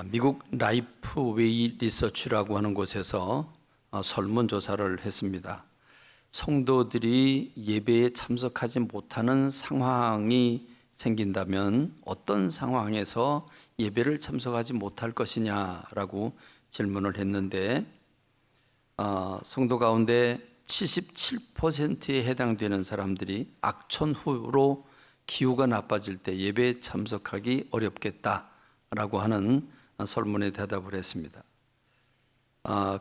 미국 라이프웨이 리서치라고 하는 곳에서 설문조사를 했습니다. 성도들이 예배에 참석하지 못하는 상황이 생긴다면 어떤 상황에서 예배를 참석하지 못할 것이냐라고 질문을 했는데 성도 가운데 77%에 해당되는 사람들이 악천 후로 기후가 나빠질 때 예배에 참석하기 어렵겠다라고 하는 설문에 대답을 했습니다.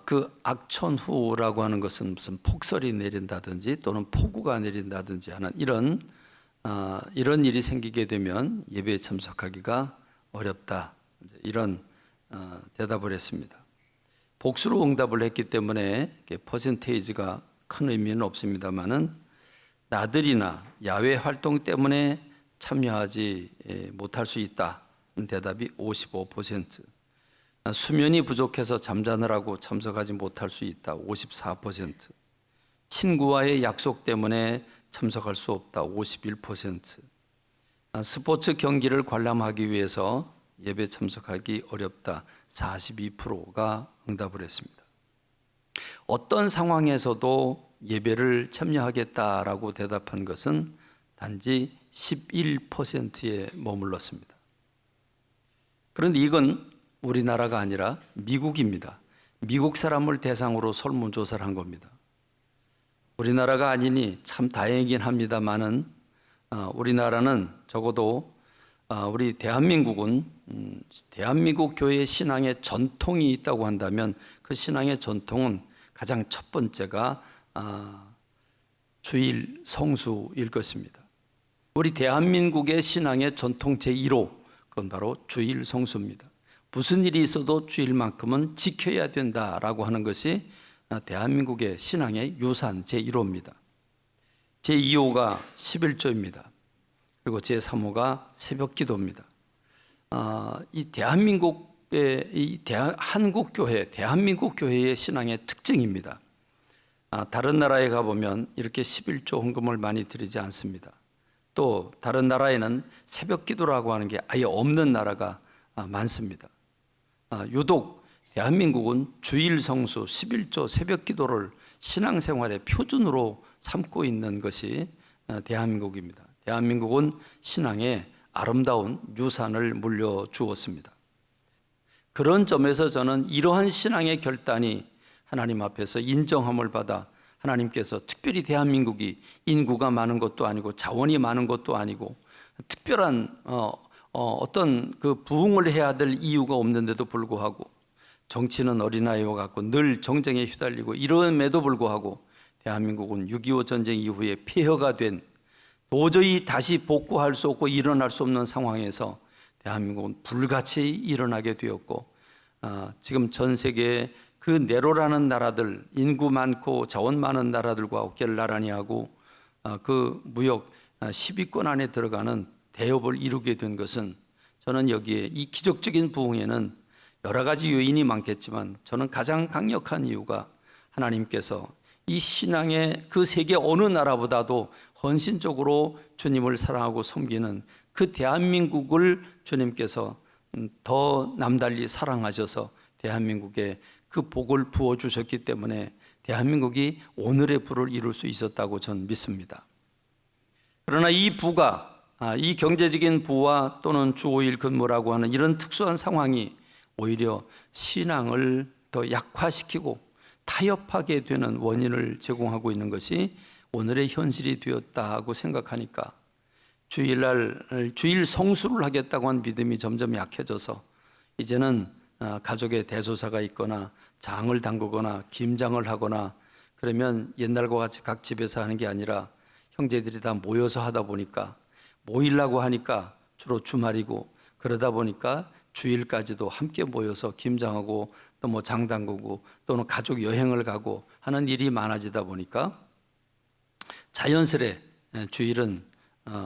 그 악천후라고 하는 것은 무슨 폭설이 내린다든지 또는 폭우가 내린다든지 하는 이런 일이 생기게 되면 예배에 참석하기가 어렵다, 이런 대답을 했습니다. 복수로 응답을 했기 때문에 퍼센테이지가 큰 의미는 없습니다만은 나들이나 야외 활동 때문에 참여하지 못할 수 있다, 대답이 55%, 수면이 부족해서 잠자느라고 참석하지 못할 수 있다 54%, 친구와의 약속 때문에 참석할 수 없다 51%, 스포츠 경기를 관람하기 위해서 예배 참석하기 어렵다 42%가 응답을 했습니다. 어떤 상황에서도 예배를 참여하겠다라고 대답한 것은 단지 11%에 머물렀습니다. 그런데 이건 우리나라가 아니라 미국입니다. 미국 사람을 대상으로 설문조사를 한 겁니다. 우리나라가 아니니 참 다행이긴 합니다만은 우리나라는 적어도 우리 대한민국은 대한민국 교회 신앙의 전통이 있다고 한다면 그 신앙의 전통은 가장 첫 번째가 주일 성수일 것입니다. 우리 대한민국의 신앙의 전통 제1호, 그건 바로 주일 성수입니다. 무슨 일이 있어도 주일만큼은 지켜야 된다라고 하는 것이 대한민국의 신앙의 유산 제1호입니다. 제2호가 11조입니다. 그리고 제3호가 새벽기도입니다. 이 대한민국의 한국교회, 대한민국 교회의 신앙의 특징입니다. 다른 나라에 가보면 이렇게 11조 헌금을 많이 드리지 않습니다. 또 다른 나라에는 새벽기도라고 하는 게 아예 없는 나라가 많습니다. 유독 대한민국은 주일 성수 11조 새벽기도를 신앙생활의 표준으로 삼고 있는 것이 대한민국입니다. 대한민국은 신앙의 아름다운 유산을 물려주었습니다. 그런 점에서 저는 이러한 신앙의 결단이 하나님 앞에서 인정함을 받아 하나님께서 특별히 대한민국이 인구가 많은 것도 아니고 자원이 많은 것도 아니고 특별한 어떤 그 부흥을 해야 될 이유가 없는데도 불구하고 정치는 어린아이와 같고 늘 정쟁에 휘달리고 이름에도 불구하고 대한민국은 6.25 전쟁 이후에 폐허가 된 도저히 다시 복구할 수 없고 일어날 수 없는 상황에서 대한민국은 불같이 일어나게 되었고 지금 전 세계에 그 네로라는 나라들, 인구 많고 자원 많은 나라들과 어깨를 나란히 하고 그 무역 10위권 안에 들어가는 대업을 이루게 된 것은 저는 여기에 이 기적적인 부흥에는 여러 가지 요인이 많겠지만 저는 가장 강력한 이유가 하나님께서 이 신앙의 그 세계 어느 나라보다도 헌신적으로 주님을 사랑하고 섬기는 그 대한민국을 주님께서 더 남달리 사랑하셔서 대한민국에 그 복을 부어주셨기 때문에 대한민국이 오늘의 부를 이룰 수 있었다고 저는 믿습니다. 그러나 이 부가 이 경제적인 부와 또는 주 5일 근무라고 하는 이런 특수한 상황이 오히려 신앙을 더 약화시키고 타협하게 되는 원인을 제공하고 있는 것이 오늘의 현실이 되었다고 생각하니까 주일 성수를 하겠다고 한 믿음이 점점 약해져서 이제는 가족에 대소사가 있거나 장을 담그거나 김장을 하거나 그러면 옛날과 같이 각 집에서 하는 게 아니라 형제들이 다 모여서 하다 보니까 모이려고 하니까 주로 주말이고 그러다 보니까 주일까지도 함께 모여서 김장하고 또 뭐 장 담그고 또는 가족 여행을 가고 하는 일이 많아지다 보니까 자연스레 주일은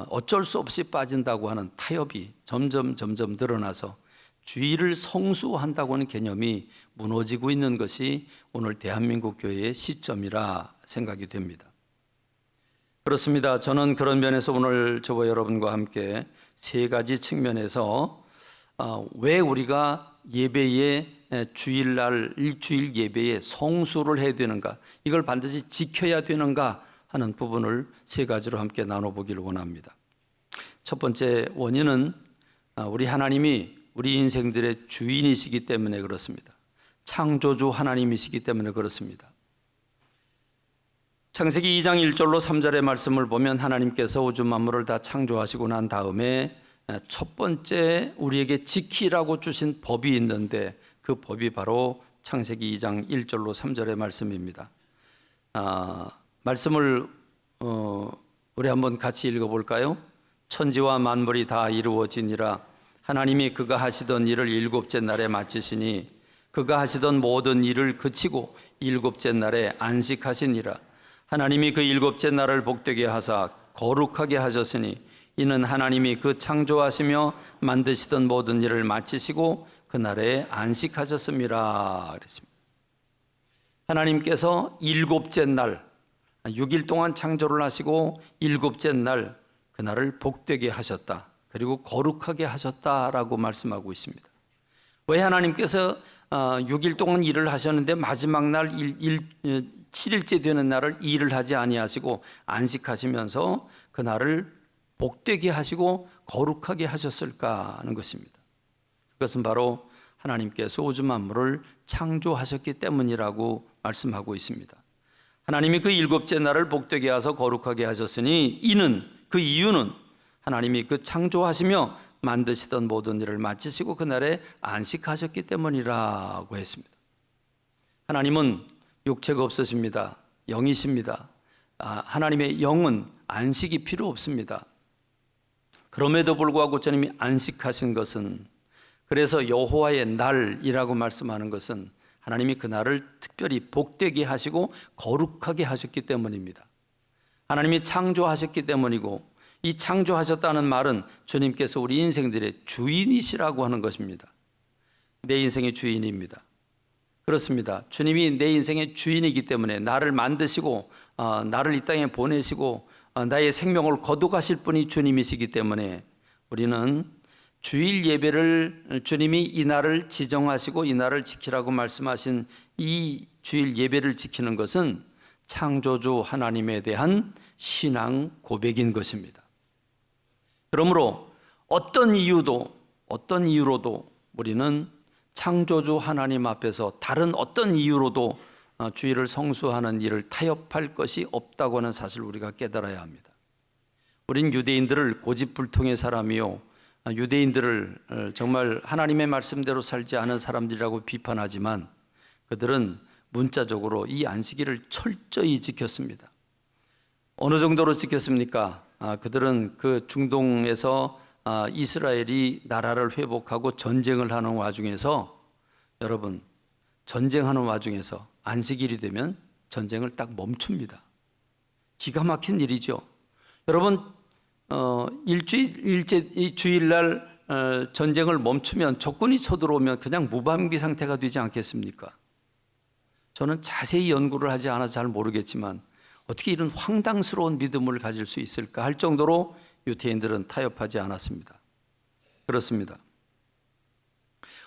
어쩔 수 없이 빠진다고 하는 타협이 점점 늘어나서 주일을 성수한다고 하는 개념이 무너지고 있는 것이 오늘 대한민국 교회의 시점이라 생각이 됩니다. 그렇습니다. 저는 그런 면에서 오늘 저와 여러분과 함께 세 가지 측면에서 왜 우리가 예배에 주일날 일주일 예배에 성수를 해야 되는가, 이걸 반드시 지켜야 되는가 하는 부분을 세 가지로 함께 나눠보기를 원합니다. 첫 번째 원인은 우리 하나님이 우리 인생들의 주인이시기 때문에 그렇습니다. 창조주 하나님이시기 때문에 그렇습니다. 창세기 2장 1절로 3절의 말씀을 보면 하나님께서 우주 만물을 다 창조하시고 난 다음에 첫 번째 우리에게 지키라고 주신 법이 있는데 그 법이 바로 창세기 2장 1절로 3절의 말씀입니다. 말씀을 우리 한번 같이 읽어볼까요? 천지와 만물이 다 이루어지니라. 하나님이 그가 하시던 일을 일곱째 날에 마치시니 그가 하시던 모든 일을 그치고 일곱째 날에 안식하시니라. 하나님이 그 일곱째 날을 복되게 하사 거룩하게 하셨으니 이는 하나님이 그 창조하시며 만드시던 모든 일을 마치시고 그날에 안식하셨음이라 그랬습니다. 하나님께서 일곱째 날 6일 동안 창조를 하시고 일곱째 날 그날을 복되게 하셨다. 그리고 거룩하게 하셨다라고 말씀하고 있습니다. 왜 하나님께서 6일 동안 일을 하셨는데 마지막 날 7일째 되는 날을 일을 하지 아니하시고 안식하시면서 그날을 복되게 하시고 거룩하게 하셨을까 하는 것입니다. 그것은 바로 하나님께서 우주 만물을 창조하셨기 때문이라고 말씀하고 있습니다. 하나님이 그 일곱째 날을 복되게 하셔서 거룩하게 하셨으니 이는, 그 이유는 하나님이 그 창조하시며 만드시던 모든 일을 마치시고 그날에 안식하셨기 때문이라고 했습니다. 하나님은 육체가 없으십니다. 영이십니다. 하나님의 영은 안식이 필요 없습니다. 그럼에도 불구하고 주님이 안식하신 것은, 그래서 여호와의 날이라고 말씀하는 것은 하나님이 그 날을 특별히 복되게 하시고 거룩하게 하셨기 때문입니다. 하나님이 창조하셨기 때문이고, 이 창조하셨다는 말은 주님께서 우리 인생들의 주인이시라고 하는 것입니다. 내 인생의 주인입니다. 그렇습니다. 주님이 내 인생의 주인이기 때문에 나를 만드시고 나를 이 땅에 보내시고 나의 생명을 거두가실 분이 주님이시기 때문에 우리는 주일 예배를, 주님이 이 날을 지정하시고 이 날을 지키라고 말씀하신 이 주일 예배를 지키는 것은 창조주 하나님에 대한 신앙 고백인 것입니다. 그러므로 어떤 이유로도 우리는 창조주 하나님 앞에서 다른 어떤 이유로도 주일을 성수하는 일을 타협할 것이 없다고 하는 사실을 우리가 깨달아야 합니다. 우린 유대인들을 고집불통의 사람이요, 유대인들을 정말 하나님의 말씀대로 살지 않은 사람들이라고 비판하지만 그들은 문자적으로 이 안식일을 철저히 지켰습니다. 어느 정도로 지켰습니까? 그들은 그 중동에서 이스라엘이 나라를 회복하고 전쟁을 하는 와중에서, 여러분, 전쟁하는 와중에서 안식일이 되면 전쟁을 딱 멈춥니다. 기가 막힌 일이죠. 여러분, 이 주일날 전쟁을 멈추면, 적군이 쳐들어오면 그냥 무방비 상태가 되지 않겠습니까? 저는 자세히 연구를 하지 않아서 잘 모르겠지만 어떻게 이런 황당스러운 믿음을 가질 수 있을까 할 정도로 유대인들은 타협하지 않았습니다. 그렇습니다.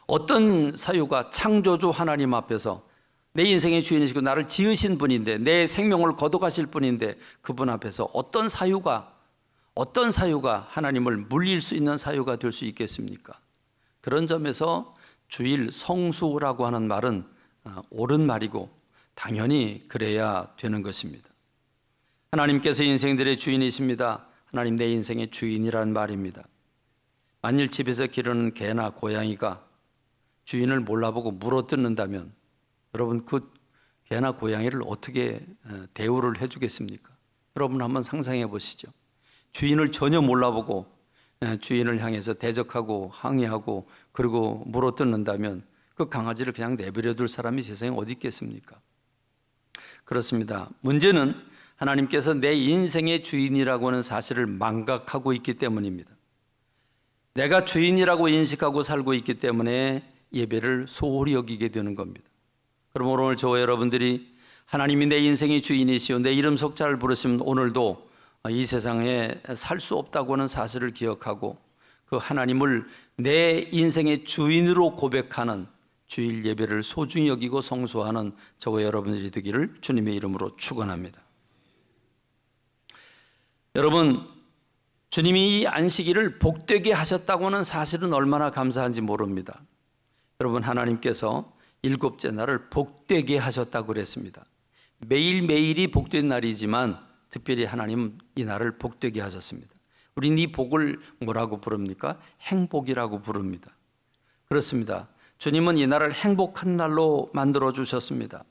어떤 사유가 창조주 하나님 앞에서 내 인생의 주인이시고 나를 지으신 분인데, 내 생명을 거둬가실 분인데, 그분 앞에서 어떤 사유가 하나님을 물릴 수 있는 사유가 될 수 있겠습니까? 그런 점에서 주일 성수라고 하는 말은 옳은 말이고 당연히 그래야 되는 것입니다. 하나님께서 인생들의 주인이십니다. 하나님 내 인생의 주인이라는 말입니다. 만일 집에서 기르는 개나 고양이가 주인을 몰라보고 물어뜯는다면 여러분, 그 개나 고양이를 어떻게 대우를 해주겠습니까? 여러분 한번 상상해 보시죠. 주인을 전혀 몰라보고 주인을 향해서 대적하고 항의하고 그리고 물어뜯는다면 그 강아지를 그냥 내버려 둘 사람이 세상에 어디 있겠습니까? 그렇습니다. 문제는 하나님께서 내 인생의 주인이라고 하는 사실을 망각하고 있기 때문입니다. 내가 주인이라고 인식하고 살고 있기 때문에 예배를 소홀히 여기게 되는 겁니다. 그럼 오늘 저와 여러분들이 하나님이 내 인생의 주인이시오, 내 이름 속자를 부르시면 오늘도 이 세상에 살 수 없다고 하는 사실을 기억하고 그 하나님을 내 인생의 주인으로 고백하는 주일 예배를 소중히 여기고 성소하는 저와 여러분들이 되기를 주님의 이름으로 축원합니다. 여러분, 주님이 이 안식일을 복되게 하셨다고 하는 사실은 얼마나 감사한지 모릅니다. 여러분, 하나님께서 일곱째 날을 복되게 하셨다고 그랬습니다. 매일매일이 복된 날이지만 특별히 하나님은 이 날을 복되게 하셨습니다. 우린 이 복을 뭐라고 부릅니까? 행복이라고 부릅니다. 그렇습니다. 주님은 이 날을 행복한 날로 만들어 주셨습니다.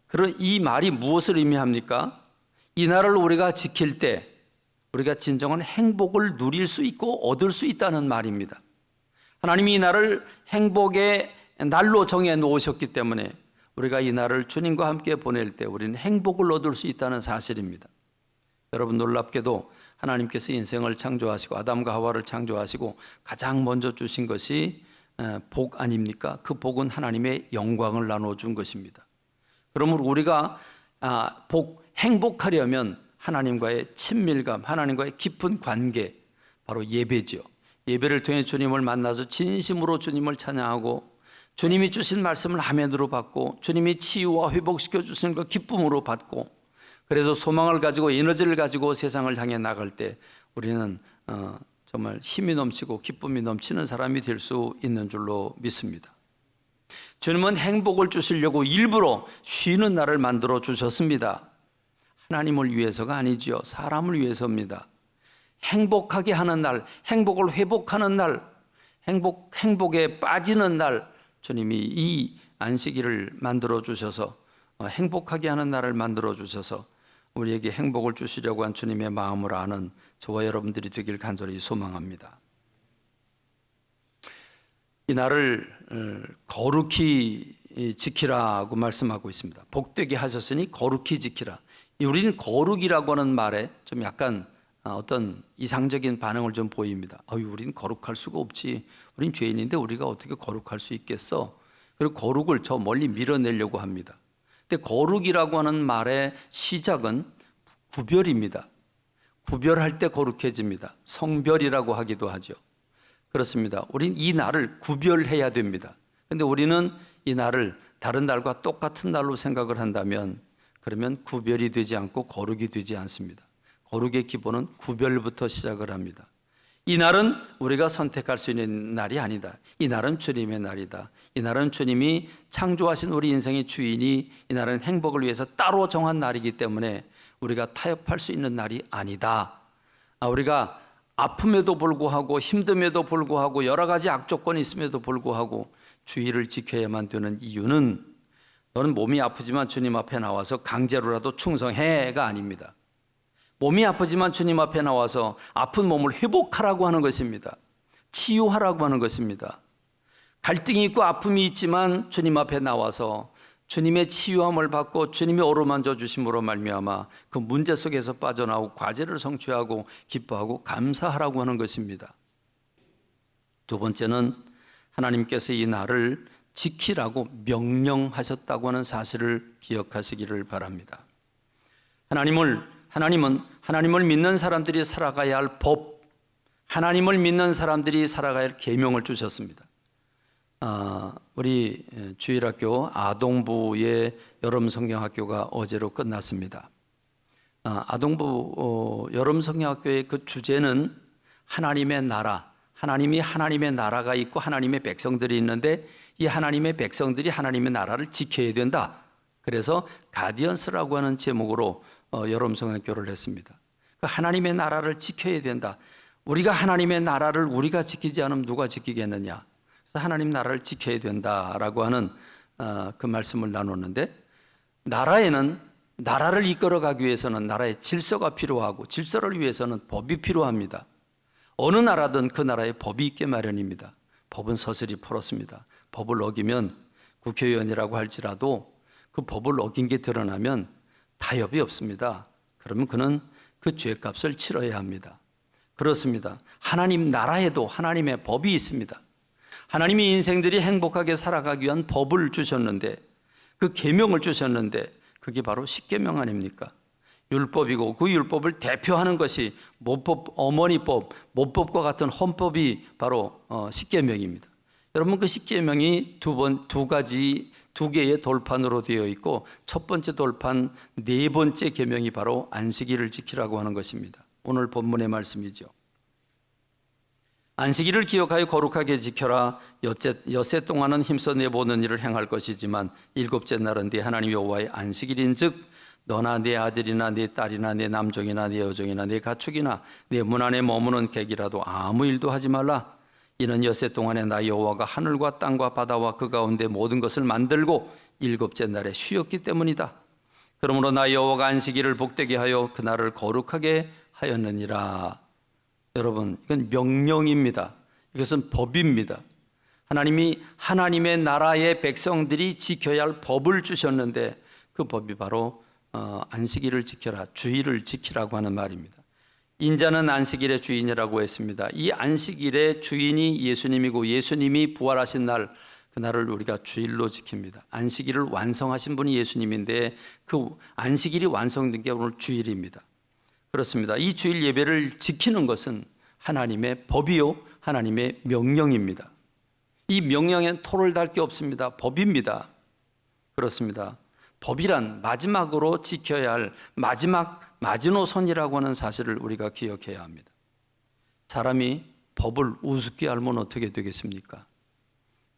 그런 이 말이 무엇을 의미합니까? 이 날을 우리가 지킬 때 우리가 진정한 행복을 누릴 수 있고 얻을 수 있다는 말입니다. 하나님이 이 날을 행복의 날로 정해 놓으셨기 때문에 우리가 이 날을 주님과 함께 보낼 때 우리는 행복을 얻을 수 있다는 사실입니다. 여러분, 놀랍게도 하나님께서 인생을 창조하시고 아담과 하와를 창조하시고 가장 먼저 주신 것이 복 아닙니까? 그 복은 하나님의 영광을 나눠준 것입니다. 그러므로 우리가 행복하려면 하나님과의 친밀감, 하나님과의 깊은 관계, 바로 예배죠. 예배를 통해 주님을 만나서 진심으로 주님을 찬양하고 주님이 주신 말씀을 아멘으로 받고 주님이 치유와 회복시켜 주시는 걸 기쁨으로 받고 그래서 소망을 가지고 에너지를 가지고 세상을 향해 나갈 때 우리는 정말 힘이 넘치고 기쁨이 넘치는 사람이 될 수 있는 줄로 믿습니다. 주님은 행복을 주시려고 일부러 쉬는 날을 만들어 주셨습니다. 하나님을 위해서가 아니죠. 사람을 위해서입니다. 행복하게 하는 날, 행복을 회복하는 날, 행복에 빠지는 날, 주님이 이 안식일을 만들어 주셔서 행복하게 하는 날을 만들어 주셔서 우리에게 행복을 주시려고 한 주님의 마음을 아는 저와 여러분들이 되길 간절히 소망합니다. 이 날을 거룩히 지키라고 말씀하고 있습니다. 복되게 하셨으니 거룩히 지키라. 우리는 거룩이라고 하는 말에 좀 약간 어떤 이상적인 반응을 좀 보입니다. 우리는 거룩할 수가 없지. 우린 죄인인데 우리가 어떻게 거룩할 수 있겠어? 그리고 거룩을 저 멀리 밀어내려고 합니다. 근데 거룩이라고 하는 말의 시작은 구별입니다. 구별할 때 거룩해집니다. 성별이라고 하기도 하죠. 그렇습니다. 우린 이 날을 구별해야 됩니다. 근데 우리는 이 날을 다른 날과 똑같은 날로 생각을 한다면 그러면 구별이 되지 않고 거룩이 되지 않습니다. 거룩의 기본은 구별부터 시작을 합니다. 이 날은 우리가 선택할 수 있는 날이 아니다. 이 날은 주님의 날이다. 이 날은 주님이 창조하신 우리 인생의 주인이 이 날은 행복을 위해서 따로 정한 날이기 때문에 우리가 타협할 수 있는 날이 아니다. 우리가 아픔에도 불구하고 힘듦에도 불구하고 여러 가지 악조건이 있음에도 불구하고 주의를 지켜야만 되는 이유는 너는 몸이 아프지만 주님 앞에 나와서 강제로라도 충성해가 아닙니다. 몸이 아프지만 주님 앞에 나와서 아픈 몸을 회복하라고 하는 것입니다. 치유하라고 하는 것입니다. 갈등이 있고 아픔이 있지만 주님 앞에 나와서 주님의 치유함을 받고 주님의 어루만져 주심으로 말미암아 그 문제 속에서 빠져나오고 과제를 성취하고 기뻐하고 감사하라고 하는 것입니다. 두 번째는 하나님께서 이 날을 지키라고 명령하셨다고 하는 사실을 기억하시기를 바랍니다. 하나님은 하나님을 믿는 사람들이 살아가야 할 법, 하나님을 믿는 사람들이 살아가야 할 계명을 주셨습니다. 우리 주일학교 아동부의 여름성경학교가 어제로 끝났습니다. 아동부 여름성경학교의 그 주제는 하나님의 나라, 하나님이 하나님의 나라가 있고 하나님의 백성들이 있는데 이 하나님의 백성들이 하나님의 나라를 지켜야 된다. 그래서 가디언스라고 하는 제목으로 여름성경학교를 했습니다. 하나님의 나라를 지켜야 된다. 우리가 하나님의 나라를 우리가 지키지 않으면 누가 지키겠느냐. 그래서 하나님 나라를 지켜야 된다라고 하는 그 말씀을 나눴는데 나라에는 나라를 이끌어가기 위해서는 나라의 질서가 필요하고 질서를 위해서는 법이 필요합니다. 어느 나라든 그 나라에 법이 있게 마련입니다. 법은 서슬이 풀었습니다. 법을 어기면 국회의원이라고 할지라도 그 법을 어긴 게 드러나면 타협이 없습니다. 그러면 그는 그 죄값을 치러야 합니다. 그렇습니다. 하나님 나라에도 하나님의 법이 있습니다. 하나님이 인생들이 행복하게 살아가기 위한 법을 주셨는데 그 계명을 주셨는데 그게 바로 십계명 아닙니까? 율법이고 그 율법을 대표하는 것이 모법, 어머니법, 모법과 같은 헌법이 바로 십계명입니다. 여러분 그 십계명이 두 개의 돌판으로 되어 있고 첫 번째 돌판, 네 번째 계명이 바로 안식일을 지키라고 하는 것입니다. 오늘 본문의 말씀이죠. 안식일을 기억하여 거룩하게 지켜라. 엿새 동안은 힘써 내보는 일을 행할 것이지만 일곱째 날은 네 하나님 여호와의 안식일인즉 너나 네 아들이나 네 딸이나 네 남종이나 네 여종이나 네 가축이나 네 문 안에 머무는 객이라도 아무 일도 하지 말라. 이는 엿새 동안에 나 여호와가 하늘과 땅과 바다와 그 가운데 모든 것을 만들고 일곱째 날에 쉬었기 때문이다. 그러므로 나 여호와가 안식일을 복되게 하여 그날을 거룩하게 하였느니라. 여러분, 이건 명령입니다. 이것은 법입니다. 하나님이 하나님의 나라의 백성들이 지켜야 할 법을 주셨는데 그 법이 바로 안식일을 지켜라, 주일을 지키라고 하는 말입니다. 인자는 안식일의 주인이라고 했습니다. 이 안식일의 주인이 예수님이고 예수님이 부활하신 날, 그날을 우리가 주일로 지킵니다. 안식일을 완성하신 분이 예수님인데 그 안식일이 완성된 게 오늘 주일입니다. 그렇습니다. 이 주일 예배를 지키는 것은 하나님의 법이요 하나님의 명령입니다. 이 명령엔 토를 달 게 없습니다. 법입니다. 그렇습니다. 법이란 마지막으로 지켜야 할 마지막 마지노선이라고 하는 사실을 우리가 기억해야 합니다. 사람이 법을 우습게 알면 어떻게 되겠습니까?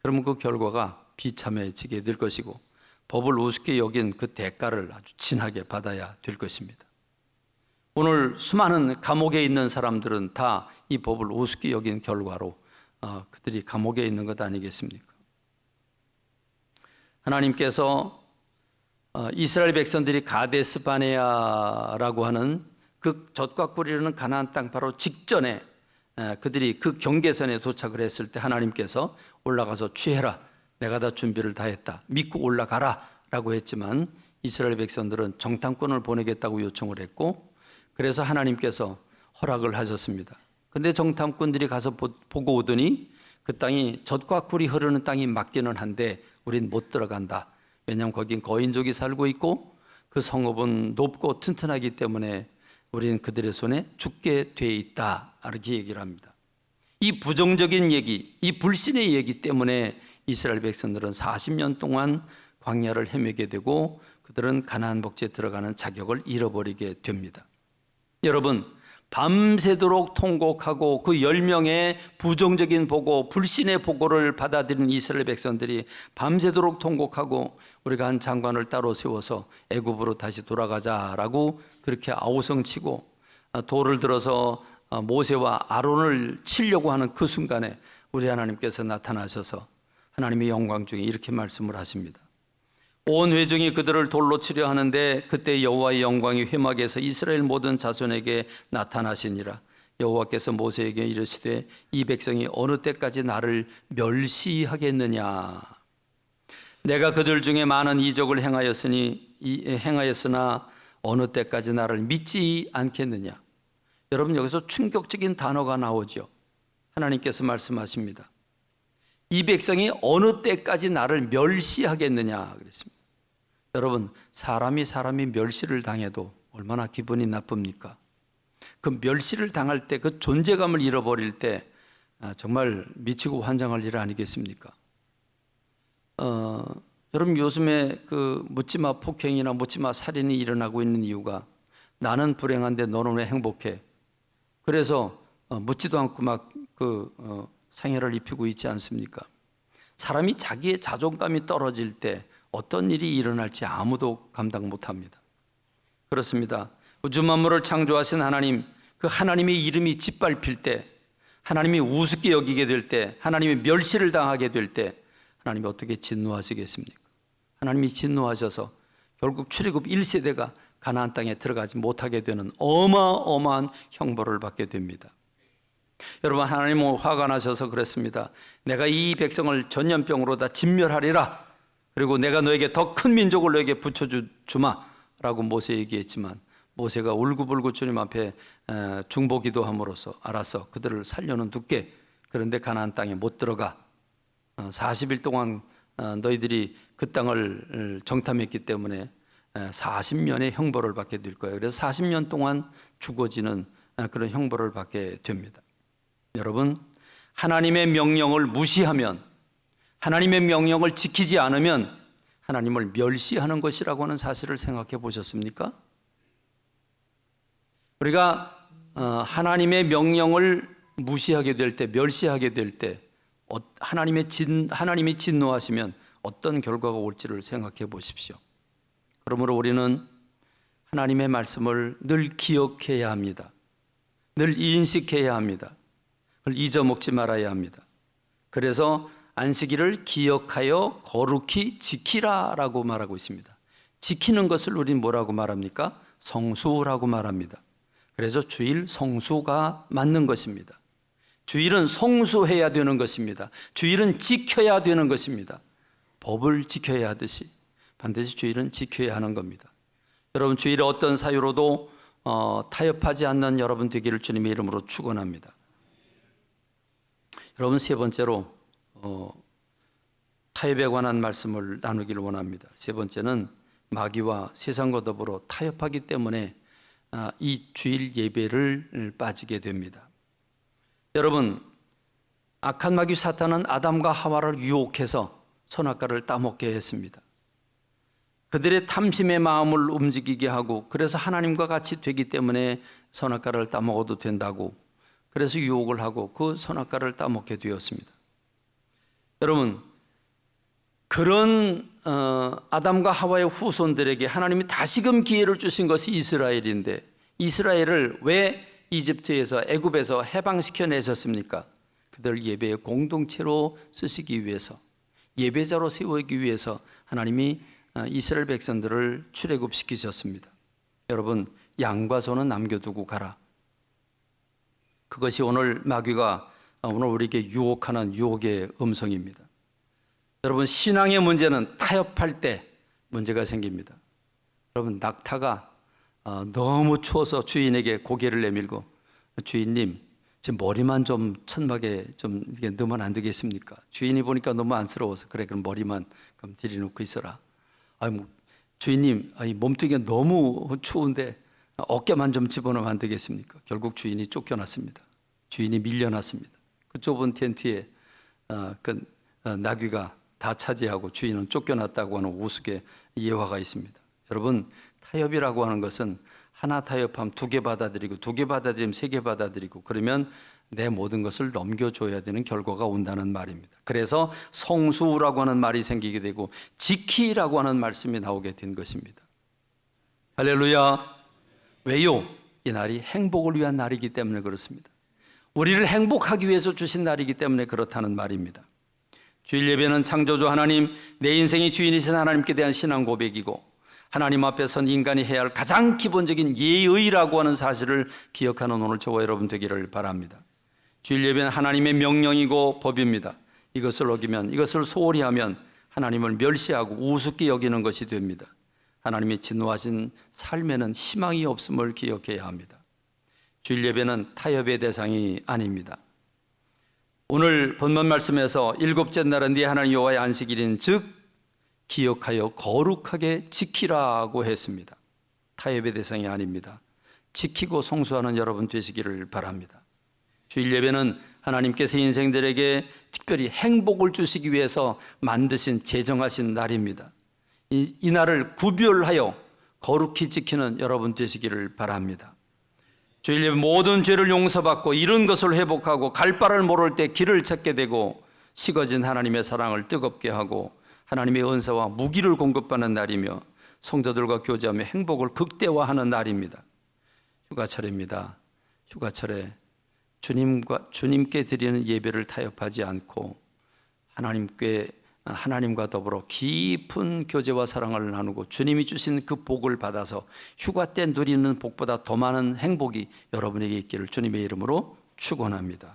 그러면 그 결과가 비참해지게 될 것이고 법을 우습게 여긴 그 대가를 아주 진하게 받아야 될 것입니다. 오늘 수많은 감옥에 있는 사람들은 다 이 법을 우습게 여긴 결과로 그들이 감옥에 있는 것 아니겠습니까? 하나님께서 이스라엘 백성들이 가데스 바네아라고 하는 그 젖과 꿀이 흐르는 가나안 땅 바로 직전에 그들이 그 경계선에 도착을 했을 때 하나님께서 올라가서 취해라, 내가 다 준비를 다 했다, 믿고 올라가라 라고 했지만 이스라엘 백성들은 정탐꾼을 보내겠다고 요청을 했고 그래서 하나님께서 허락을 하셨습니다. 근데 정탐꾼들이 가서 보고 오더니 그 땅이 젖과 꿀이 흐르는 땅이 맞기는 한데 우린 못 들어간다. 왜냐하면 거긴 거인족이 살고 있고 그 성읍은 높고 튼튼하기 때문에 우리는 그들의 손에 죽게 돼 있다. 이렇게 얘기를 합니다. 이 부정적인 얘기, 이 불신의 얘기 때문에 이스라엘 백성들은 40년 동안 광야를 헤매게 되고 그들은 가나안 복지에 들어가는 자격을 잃어버리게 됩니다. 여러분, 밤새도록 통곡하고 그 10명의 부정적인 보고, 불신의 보고를 받아들인 이스라엘 백성들이 밤새도록 통곡하고 우리가 한 장관을 따로 세워서 애굽으로 다시 돌아가자라고 그렇게 아우성치고 돌을 들어서 모세와 아론을 치려고 하는 그 순간에 우리 하나님께서 나타나셔서 하나님의 영광 중에 이렇게 말씀을 하십니다. 온 회중이 그들을 돌로 치려 하는데 그때 여호와의 영광이 회막에서 이스라엘 모든 자손에게 나타나시니라. 여호와께서 모세에게 이르시되 이 백성이 어느 때까지 나를 멸시하겠느냐. 내가 그들 중에 많은 이적을 행하였으나 어느 때까지 나를 믿지 않겠느냐. 여러분, 여기서 충격적인 단어가 나오죠. 하나님께서 말씀하십니다. 이 백성이 어느 때까지 나를 멸시하겠느냐 그랬습니다. 여러분, 사람이 멸시를 당해도 얼마나 기분이 나쁩니까? 그 멸시를 당할 때, 그 존재감을 잃어버릴 때 정말 미치고 환장할 일 아니겠습니까? 여러분, 요즘에 그 묻지마 폭행이나 묻지마 살인이 일어나고 있는 이유가 나는 불행한데 너는 왜 행복해? 그래서 묻지도 않고 막 상해를 입히고 있지 않습니까? 사람이 자기의 자존감이 떨어질 때 어떤 일이 일어날지 아무도 감당 못합니다. 그렇습니다. 우주 만물을 창조하신 하나님, 그 하나님의 이름이 짓밟힐 때, 하나님이 우습게 여기게 될 때, 하나님이 멸시를 당하게 될 때 하나님이 어떻게 진노하시겠습니까? 하나님이 진노하셔서 결국 출애굽 1세대가 가나안 땅에 들어가지 못하게 되는 어마어마한 형벌을 받게 됩니다. 여러분, 하나님은 화가 나셔서 그랬습니다. 내가 이 백성을 전염병으로 다 진멸하리라. 그리고 내가 너에게 더 큰 민족을 너에게 붙여주마 라고 모세 얘기했지만 모세가 울고불고 주님 앞에 중보기도 함으로써 알아서 그들을 살려는 두께. 그런데 가나안 땅에 못 들어가. 40일 동안 너희들이 그 땅을 정탐했기 때문에 40년의 형벌을 받게 될 거예요. 그래서 40년 동안 죽어지는 그런 형벌을 받게 됩니다. 여러분, 하나님의 명령을 무시하면, 하나님의 명령을 지키지 않으면 하나님을 멸시하는 것이라고 하는 사실을 생각해 보셨습니까? 우리가 하나님의 명령을 무시하게 될 때, 멸시하게 될 때 하나님이 진노하시면 어떤 결과가 올지를 생각해 보십시오. 그러므로 우리는 하나님의 말씀을 늘 기억해야 합니다. 늘 인식해야 합니다. 그걸 잊어먹지 말아야 합니다. 그래서 안식일을 기억하여 거룩히 지키라라고 말하고 있습니다. 지키는 것을 우리는 뭐라고 말합니까? 성수라고 말합니다. 그래서 주일 성수가 맞는 것입니다. 주일은 성수해야 되는 것입니다. 주일은 지켜야 되는 것입니다. 법을 지켜야 하듯이 반드시 주일은 지켜야 하는 겁니다. 여러분, 주일에 어떤 사유로도 타협하지 않는 여러분 되기를 주님의 이름으로 축원합니다. 여러분, 세 번째로 타협에 관한 말씀을 나누기를 원합니다. 세 번째는 마귀와 세상과 더불어 타협하기 때문에 이 주일 예배를 빠지게 됩니다. 여러분, 악한 마귀 사탄은 아담과 하와를 유혹해서 선악과를 따먹게 했습니다. 그들의 탐심의 마음을 움직이게 하고, 그래서 하나님과 같이 되기 때문에 선악과를 따먹어도 된다고, 그래서 유혹을 하고 그 선악과를 따먹게 되었습니다. 여러분, 그런 아담과 하와의 후손들에게 하나님이 다시금 기회를 주신 것이 이스라엘인데, 이스라엘을 왜 이집트에서, 애굽에서 해방시켜 내셨습니까? 그들 예배의 공동체로 쓰시기 위해서, 예배자로 세우기 위해서 하나님이 이스라엘 백성들을 출애굽시키셨습니다. 여러분, 양과 소는 남겨두고 가라. 그것이 오늘 마귀가 오늘 우리에게 유혹하는 유혹의 음성입니다. 여러분, 신앙의 문제는 타협할 때 문제가 생깁니다. 여러분, 낙타가 너무 추워서 주인에게 고개를 내밀고, 주인님, 지금 머리만 좀 천막에 좀 넣으면 안 되겠습니까? 주인이 보니까 너무 안쓰러워서, 그래, 그럼 머리만 그럼 들이놓고 있어라. 주인님, 몸뚱이가 너무 추운데 어깨만 좀 집어넣으면 안 되겠습니까? 결국 주인이 쫓겨났습니다. 주인이 밀려났습니다. 그 좁은 텐트에 나귀가 다 차지하고 주인은 쫓겨났다고 하는 우스개 예화가 있습니다. 여러분, 타협이라고 하는 것은 하나 타협하면 두 개 받아들이고, 두 개 받아들이면 세 개 받아들이고, 그러면 내 모든 것을 넘겨줘야 되는 결과가 온다는 말입니다. 그래서 성수라고 하는 말이 생기게 되고 지키라고 하는 말씀이 나오게 된 것입니다. 할렐루야. 왜요? 이 날이 행복을 위한 날이기 때문에 그렇습니다. 우리를 행복하기 위해서 주신 날이기 때문에 그렇다는 말입니다. 주일 예배는 창조주 하나님, 내 인생의 주인이신 하나님께 대한 신앙 고백이고, 하나님 앞에 선 인간이 해야 할 가장 기본적인 예의라고 하는 사실을 기억하는 오늘 저와 여러분 되기를 바랍니다. 주일 예배는 하나님의 명령이고 법입니다. 이것을 어기면, 이것을 소홀히 하면 하나님을 멸시하고 우습게 여기는 것이 됩니다. 하나님이 진노하신 삶에는 희망이 없음을 기억해야 합니다. 주일 예배는 타협의 대상이 아닙니다. 오늘 본문 말씀에서 일곱째 날은 네 하나님 여호와의 안식일인 즉 기억하여 거룩하게 지키라고 했습니다. 타협의 대상이 아닙니다. 지키고 성수하는 여러분 되시기를 바랍니다. 주일 예배는 하나님께서 인생들에게 특별히 행복을 주시기 위해서 만드신 제정하신 날입니다. 이 날을 구별하여 거룩히 지키는 여러분 되시기를 바랍니다. 주일 예배 모든 죄를 용서받고 잃은 것을 회복하고 갈 바를 모를 때 길을 찾게 되고 식어진 하나님의 사랑을 뜨겁게 하고 하나님의 은사와 무기를 공급받는 날이며 성도들과 교제하며 행복을 극대화하는 날입니다. 휴가철입니다. 휴가철에 주님께 드리는 예배를 타협하지 않고 하나님과 더불어 깊은 교제와 사랑을 나누고 주님이 주신 그 복을 받아서 휴가 때 누리는 복보다 더 많은 행복이 여러분에게 있기를 주님의 이름으로 축원합니다.